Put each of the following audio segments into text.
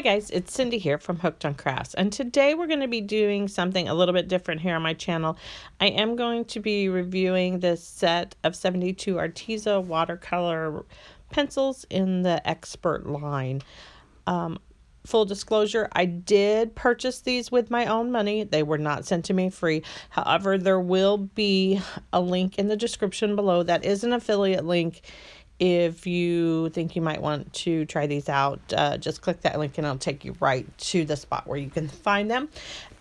Hi guys, it's Cindy here from Hooked on Crafts, and today we're going to be doing something a little bit different here on my channel. I am going to be reviewing this set of 72 Arteza watercolor pencils in the Expert line. Full disclosure, I did purchase these with my own money. They were not sent to me free. However, there will be a link in the description below that is an affiliate link. If you think you might want to try these out, just click that link and it'll take you right to the spot where you can find them.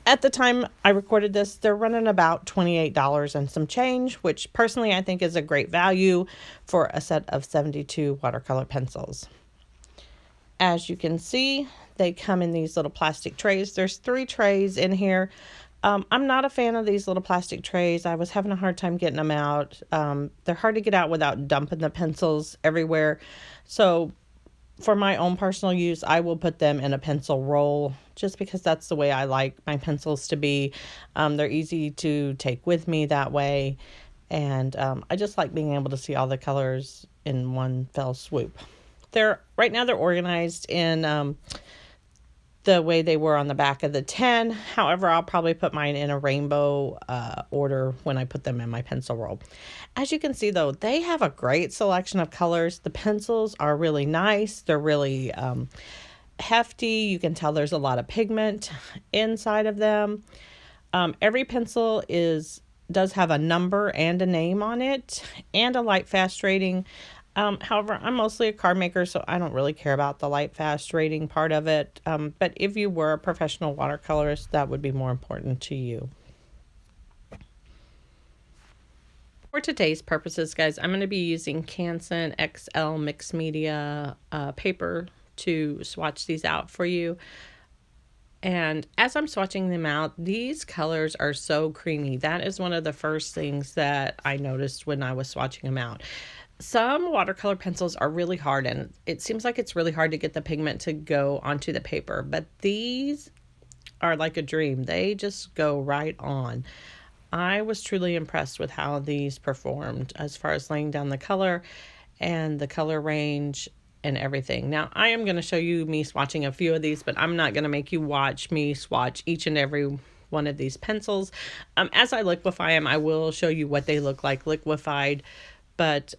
At the time I recorded this, they're running about $28 and some change, which personally I think is a great value for a set of 72 watercolor pencils. As you can see, they come in these little plastic trays. There's 3 trays in here. I'm not a fan of these little plastic trays. I was having a hard time getting them out. They're hard to get out without dumping the pencils everywhere. So for my own personal use, I will put them in a pencil roll just because that's the way I like my pencils to be. They're easy to take with me that way. And I just like being able to see all the colors in one fell swoop. Right now they're organized in the way they were on the back of the 10. However, I'll probably put mine in a rainbow order when I put them in my pencil roll. As you can see though, they have a great selection of colors. The pencils are really nice. They're really hefty. You can tell there's a lot of pigment inside of them. Every pencil does have a number and a name on it and a light fast rating. However, I'm mostly a card maker, so I don't really care about the light fast rating part of it. But if you were a professional watercolorist, that would be more important to you. For today's purposes, guys, I'm going to be using Canson XL mixed media paper to swatch these out for you. And as I'm swatching them out, these colors are so creamy. That is one of the first things that I noticed when I was swatching them out. Some watercolor pencils are really hard, and it seems like it's really hard to get the pigment to go onto the paper, but these are like a dream. They just go right on. I was truly impressed with how these performed as far as laying down the color and the color range and everything. Now, I am going to show you me swatching a few of these, but I'm not going to make you watch me swatch each and every one of these pencils. As I liquefy them, I will show you what they look like liquefied. But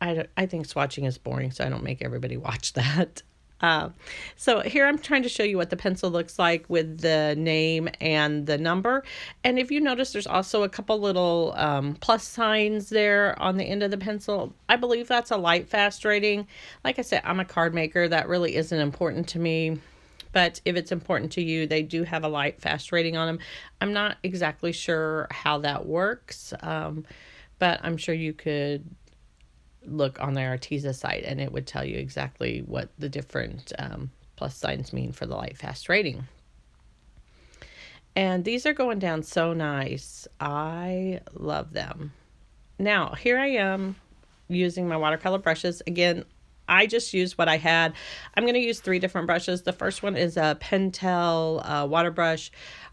I think swatching is boring, so I don't make everybody watch that. So here I'm trying to show you what the pencil looks like with the name and the number. And if you notice, there's also a couple little plus signs there on the end of the pencil. I believe that's a light fast rating. Like I said, I'm a card maker. That really isn't important to me. But if it's important to you, they do have a light fast rating on them. I'm not exactly sure how that works. But I'm sure you could look on the Arteza site and it would tell you exactly what the different plus signs mean for the light fast rating. And these are going down so nice. I love them. Now, here I am using my watercolor brushes. Again, I just used what I had. I'm going to use 3 different brushes. The first one is a Pentel water brush.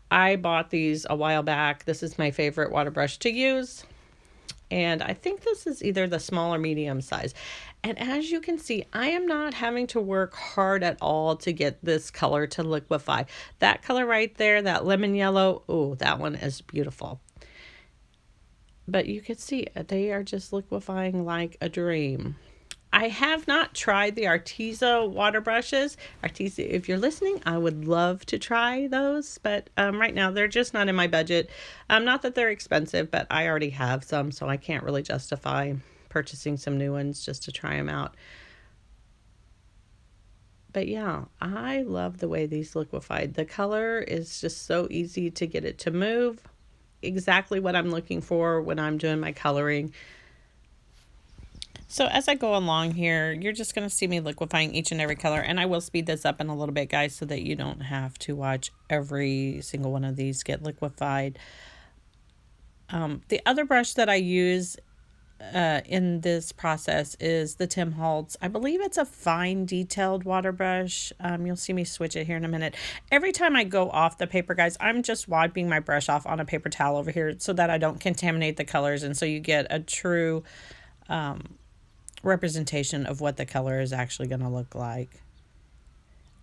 I bought these a while back. This is my favorite water brush to use. And I think this is either the small or medium size. And as you can see, I am not having to work hard at all to get this color to liquefy. That color right there, that lemon yellow, oh, that one is beautiful. But you can see they are just liquefying like a dream. I have not tried the Arteza water brushes. Arteza, if you're listening, I would love to try those, but right now they're just not in my budget. Not that they're expensive, but I already have some, so I can't really justify purchasing some new ones just to try them out. But yeah, I love the way these liquefied. The color is just so easy to get it to move. Exactly what I'm looking for when I'm doing my coloring. So as I go along here, you're just going to see me liquefying each and every color. And I will speed this up in a little bit, guys, so that you don't have to watch every single one of these get liquefied. The other brush that I use in this process is the Tim Holtz. I believe it's a fine detailed water brush. You'll see me switch it here in a minute. Every time I go off the paper, guys, I'm just wiping my brush off on a paper towel over here so that I don't contaminate the colors, and so you get a true representation of what the color is actually going to look like.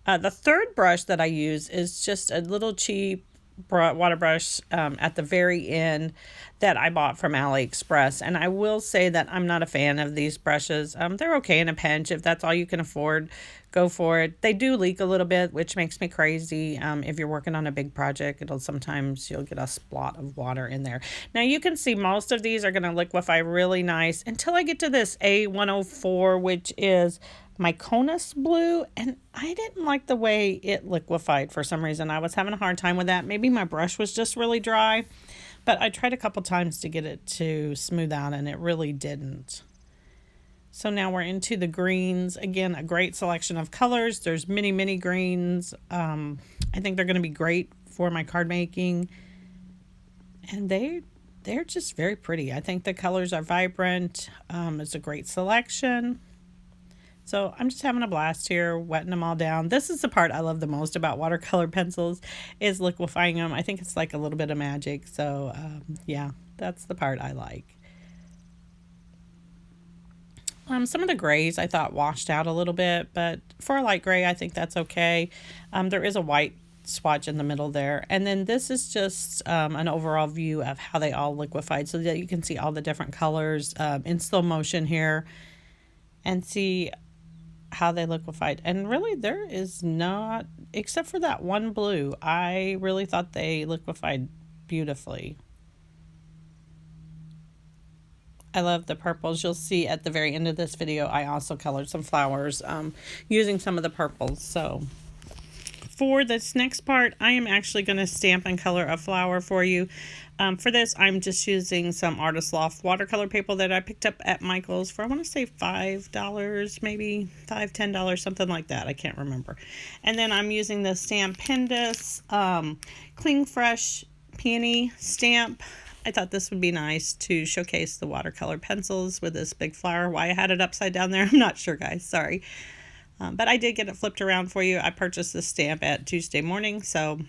The third brush that I use is just a little cheap water brush at the very end that I bought from AliExpress. And I will say that I'm not a fan of these brushes. They're okay in a pinch. If that's all you can afford, go for it. They do leak a little bit, which makes me crazy. If you're working on a big project, you'll get a splot of water in there. Now you can see most of these are going to liquefy really nice until I get to this A104, which is Mykonos blue, and I didn't like the way it liquefied for some reason. I was having a hard time with that. Maybe my brush was just really dry, but I tried a couple times to get it to smooth out, and it really didn't. So now we're into the greens. Again, a great selection of colors. There's many greens. I think they're going to be great for my card making, and they're just very pretty. I think the colors are vibrant. It's a great selection. So I'm just having a blast here, wetting them all down. This is the part I love the most about watercolor pencils, is liquefying them. I think it's like a little bit of magic. So yeah, that's the part I like. Some of the grays I thought washed out a little bit, but for a light gray, I think that's okay. There is a white swatch in the middle there. And then this is just an overall view of how they all liquefied so that you can see all the different colors in slow motion here and see how they liquefied. And really there is not, except for that one blue, I really thought they liquefied beautifully. I love the purples. You'll see at the very end of this video I also colored some flowers using some of the purples. So for this next part, I am actually going to stamp and color a flower for you. For this, I'm just using some Artist Loft watercolor paper that I picked up at Michael's for, I want to say $5, maybe $5, $10, something like that. I can't remember. And then I'm using the Stampendous Cling Fresh Peony stamp. I thought this would be nice to showcase the watercolor pencils with this big flower. Why I had it upside down there, I'm not sure, guys. Sorry. But I did get it flipped around for you. I purchased this stamp at Tuesday morning, so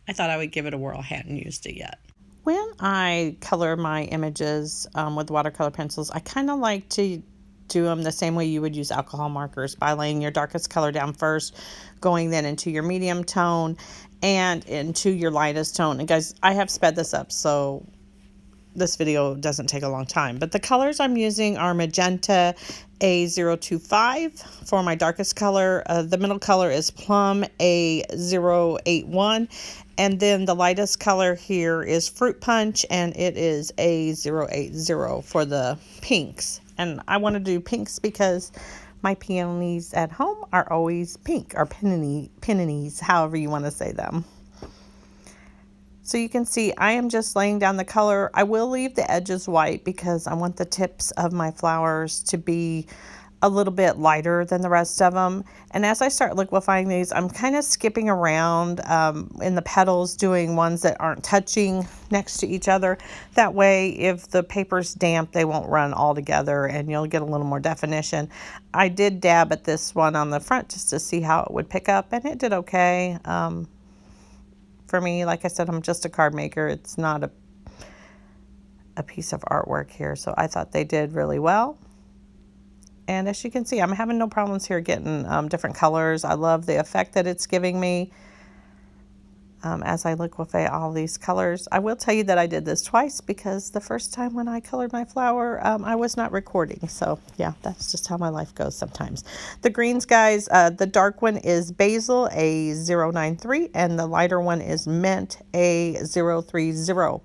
I thought I would give it a whirl. I hadn't used it yet. When I color my images with watercolor pencils, I kind of like to do them the same way you would use alcohol markers, by laying your darkest color down first, going then into your medium tone and into your lightest tone. And guys, I have sped this up so this video doesn't take a long time, but the colors I'm using are magenta A025 for my darkest color. The middle color is plum A081, and then the lightest color here is fruit punch, and it is A080 for the pinks. And I want to do pinks because my peonies at home are always pink, or peonies, however you want to say them. So you can see I am just laying down the color. I will leave the edges white because I want the tips of my flowers to be a little bit lighter than the rest of them. And as I start liquefying these, I'm kind of skipping around in the petals, doing ones that aren't touching next to each other. That way, if the paper's damp, they won't run all together and you'll get a little more definition. I did dab at this one on the front just to see how it would pick up, and it did okay. For me, like I said, I'm just a card maker. It's not a piece of artwork here. So I thought they did really well. And as you can see, I'm having no problems here getting different colors. I love the effect that it's giving me as I liquefy all these colors. I will tell you that I did this twice because the first time when I colored my flower, I was not recording. So yeah, that's just how my life goes sometimes. The greens, guys, the dark one is basil, A093, and the lighter one is mint, A030.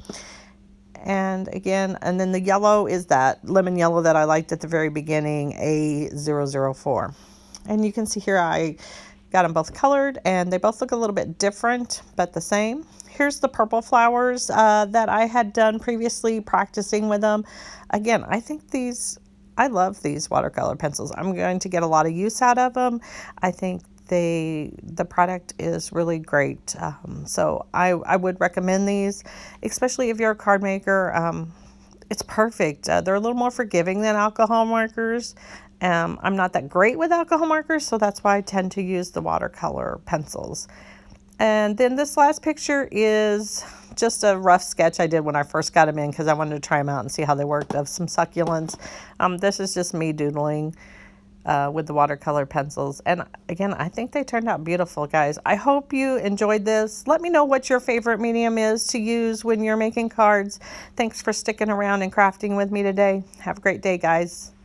And again, and then the yellow is that lemon yellow that I liked at the very beginning, A004. And you can see here I got them both colored, and they both look a little bit different, but the same. Here's the purple flowers that I had done previously, practicing with them. Again, I think I love these watercolor pencils. I'm going to get a lot of use out of them. I think the product is really great. So I would recommend these, especially if you're a card maker. It's perfect. They're a little more forgiving than alcohol markers. I'm not that great with alcohol markers, so that's why I tend to use the watercolor pencils. And then this last picture is just a rough sketch I did when I first got them in because I wanted to try them out and see how they worked, of some succulents. This is just me doodling with the watercolor pencils. And again, I think they turned out beautiful, guys. I hope you enjoyed this. Let me know what your favorite medium is to use when you're making cards. Thanks for sticking around and crafting with me today. Have a great day, guys.